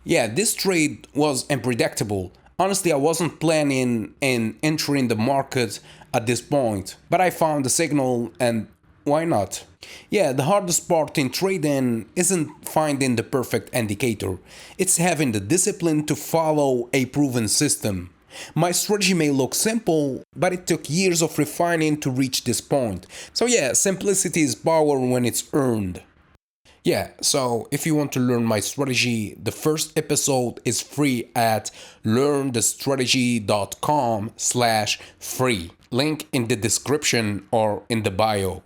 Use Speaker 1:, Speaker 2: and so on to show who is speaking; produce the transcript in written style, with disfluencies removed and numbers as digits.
Speaker 1: Yeah, this trade was unpredictable. Honestly, I wasn't planning on entering the market at this point, but I found the signal and why not? Yeah, the hardest part in trading isn't finding the perfect indicator, it's having the discipline to follow a proven system. My strategy may look simple, but it took years of refining to reach this point. So, yeah, simplicity is power when it's earned. Yeah, so if you want to learn my strategy, the first episode is free at learnthestrategy.com/free. Link in the description or in the bio.